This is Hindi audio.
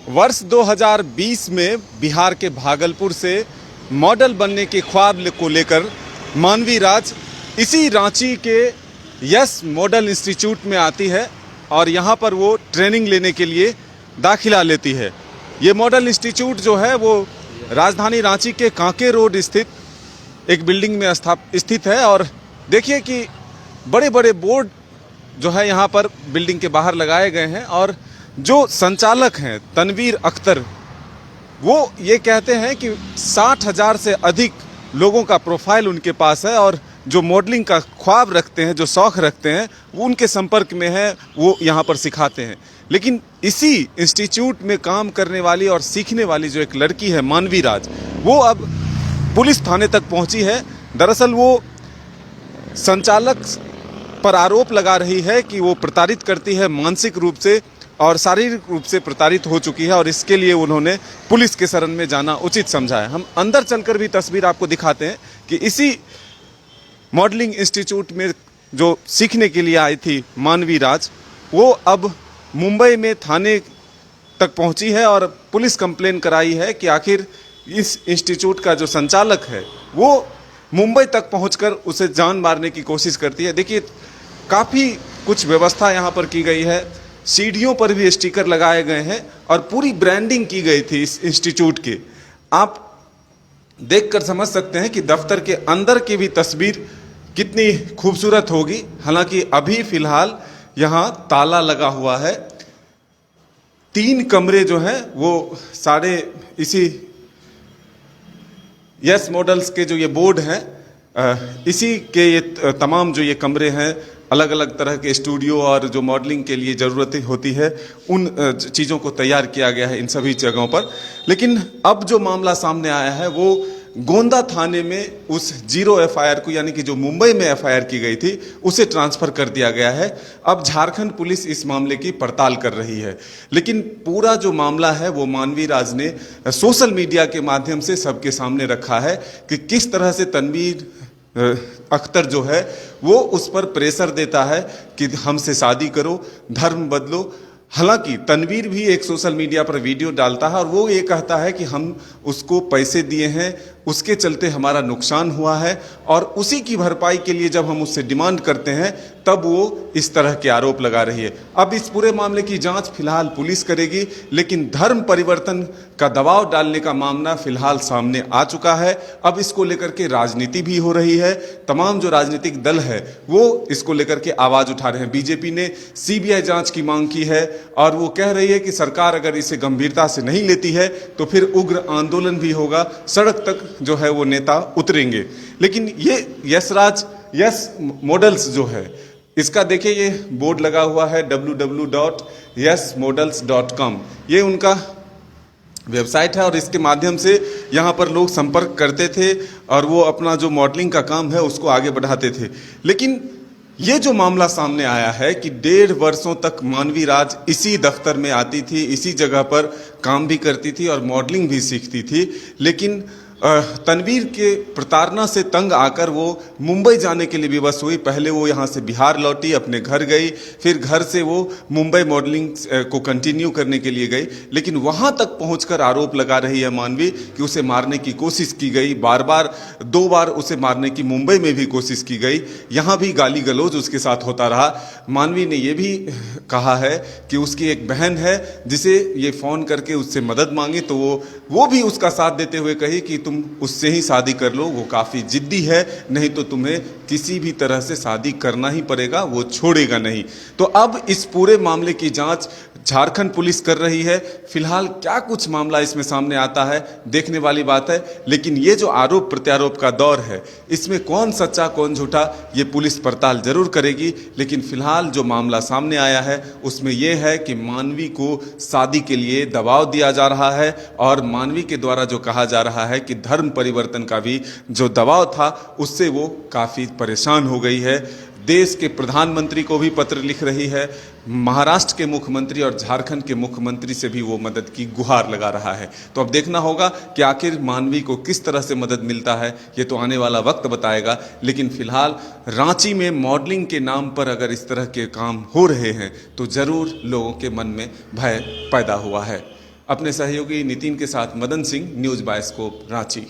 वर्ष 2020 में बिहार के भागलपुर से मॉडल बनने के ख्वाब को लेकर मानवी राज इसी रांची के यस मॉडल इंस्टीट्यूट में आती है और यहाँ पर वो ट्रेनिंग लेने के लिए दाखिला लेती है। ये मॉडल इंस्टीट्यूट जो है वो राजधानी रांची के कांके रोड स्थित एक बिल्डिंग में स्थित है और देखिए कि बड़े बड़े बोर्ड जो है यहाँ पर बिल्डिंग के बाहर लगाए गए हैं और जो संचालक हैं तनवीर अख्तर वो ये कहते हैं कि 60,000 से अधिक लोगों का प्रोफाइल उनके पास है और जो मॉडलिंग का ख्वाब रखते हैं, जो शौक़ रखते हैं, वो उनके संपर्क में है, वो यहाँ पर सिखाते हैं। लेकिन इसी इंस्टीट्यूट में काम करने वाली और सीखने वाली जो एक लड़की है मानवी राज, वो अब पुलिस थाने तक पहुँची है। दरअसल वो संचालक पर आरोप लगा रही है कि वो प्रताड़ित करती है, मानसिक रूप से और शारीरिक रूप से प्रताड़ित हो चुकी है और इसके लिए उन्होंने पुलिस के शरण में जाना उचित समझा है। हम अंदर चलकर भी तस्वीर आपको दिखाते हैं कि इसी मॉडलिंग इंस्टीट्यूट में जो सीखने के लिए आई थी मानवी राज, वो अब मुंबई में थाने तक पहुंची है और पुलिस कंप्लेन कराई है कि आखिर इस इंस्टीट्यूट का जो संचालक है वो मुंबई तक पहुंचकर उसे जान मारने की कोशिश करती है। देखिए काफ़ी कुछ व्यवस्था यहाँ पर की गई है, सीढ़ियों पर भी स्टिकर लगाए गए हैं और पूरी ब्रांडिंग की गई थी इस इंस्टीट्यूट की। आप देखकर समझ सकते हैं कि दफ्तर के अंदर की भी तस्वीर कितनी खूबसूरत होगी। हालांकि अभी फ़िलहाल यहाँ ताला लगा हुआ है। 3 कमरे जो हैं वो सारे इसी यस मॉडल्स के जो ये बोर्ड हैं, इसी के ये तमाम जो ये कमरे हैं, अलग अलग तरह के स्टूडियो और जो मॉडलिंग के लिए ज़रूरतें होती है उन चीज़ों को तैयार किया गया है इन सभी जगहों पर। लेकिन अब जो मामला सामने आया है वो गोंदा थाने में उस 0 एफआईआर को, यानी कि जो मुंबई में एफआईआर की गई थी, उसे ट्रांसफ़र कर दिया गया है। अब झारखंड पुलिस इस मामले की पड़ताल कर रही है। लेकिन पूरा जो मामला है वो मानवी राज ने सोशल मीडिया के माध्यम से सबके सामने रखा है कि किस तरह से तनवीर अख्तर जो है वो उस पर प्रेशर देता है कि हमसे शादी करो, धर्म बदलो। हालांकि तनवीर भी एक सोशल मीडिया पर वीडियो डालता है और वो ये कहता है कि हम उसको पैसे दिए हैं, उसके चलते हमारा नुकसान हुआ है और उसी की भरपाई के लिए जब हम उससे डिमांड करते हैं तब वो इस तरह के आरोप लगा रही है। अब इस पूरे मामले की जांच फिलहाल पुलिस करेगी, लेकिन धर्म परिवर्तन का दबाव डालने का मामला फिलहाल सामने आ चुका है। अब इसको लेकर के राजनीति भी हो रही है। तमाम जो राजनीतिक दल है वो इसको लेकर के आवाज़ उठा रहे हैं। बीजेपी ने सीबीआई जांच की मांग की है और वो कह रही है कि सरकार अगर इसे गंभीरता से नहीं लेती है तो फिर उग्र आंदोलन भी होगा, सड़क तक जो है वो नेता उतरेंगे। लेकिन ये यस मॉडल्स जो है, इसका देखिए ये बोर्ड लगा हुआ है www.yesmodels.com। ये उनका वेबसाइट है और इसके माध्यम से यहाँ पर लोग संपर्क करते थे और वो अपना जो मॉडलिंग का काम है उसको आगे बढ़ाते थे। लेकिन ये जो मामला सामने आया है कि 1.5 वर्षों तक मानवी राज इसी दफ्तर में आती थी, इसी जगह पर काम भी करती थी और मॉडलिंग भी सीखती थी, लेकिन तनवीर के प्रताड़ना से तंग आकर वो मुंबई जाने के लिए विवश हुई। पहले वो यहाँ से बिहार लौटी, अपने घर गई, फिर घर से वो मुंबई मॉडलिंग को कंटिन्यू करने के लिए गई। लेकिन वहाँ तक पहुँचकर आरोप लगा रही है मानवी कि उसे मारने की कोशिश की गई, बार बार 2 बार उसे मारने की मुंबई में भी कोशिश की गई, यहाँ भी गाली गलौज उसके साथ होता रहा। मानवी ने ये भी कहा है कि उसकी एक बहन है जिसे ये फ़ोन करके उससे मदद मांगी तो वो भी उसका साथ देते हुए कही कि तुम उससे ही शादी कर लो, वो काफ़ी जिद्दी है, नहीं तो तुम्हें किसी भी तरह से शादी करना ही पड़ेगा, वो छोड़ेगा नहीं। तो अब इस पूरे मामले की जांच झारखंड पुलिस कर रही है। फिलहाल क्या कुछ मामला इसमें सामने आता है देखने वाली बात है। लेकिन ये जो आरोप प्रत्यारोप का दौर है, इसमें कौन सच्चा कौन झूठा ये पुलिस पड़ताल जरूर करेगी। लेकिन फिलहाल जो मामला सामने आया है उसमें यह है कि मानवी को शादी के लिए दबाव दिया जा रहा है और मानवी के द्वारा जो कहा जा रहा है कि धर्म परिवर्तन का भी जो दबाव था उससे वो काफ़ी परेशान हो गई है। देश के प्रधानमंत्री को भी पत्र लिख रही है, महाराष्ट्र के मुख्यमंत्री और झारखंड के मुख्यमंत्री से भी वो मदद की गुहार लगा रहा है। तो अब देखना होगा कि आखिर मानवी को किस तरह से मदद मिलता है, ये तो आने वाला वक्त बताएगा। लेकिन फिलहाल रांची में मॉडलिंग के नाम पर अगर इस तरह के काम हो रहे हैं तो ज़रूर लोगों के मन में भय पैदा हुआ है। अपने सहयोगी नितिन के साथ मदन सिंह, न्यूज़ बायोस्कोप, रांची।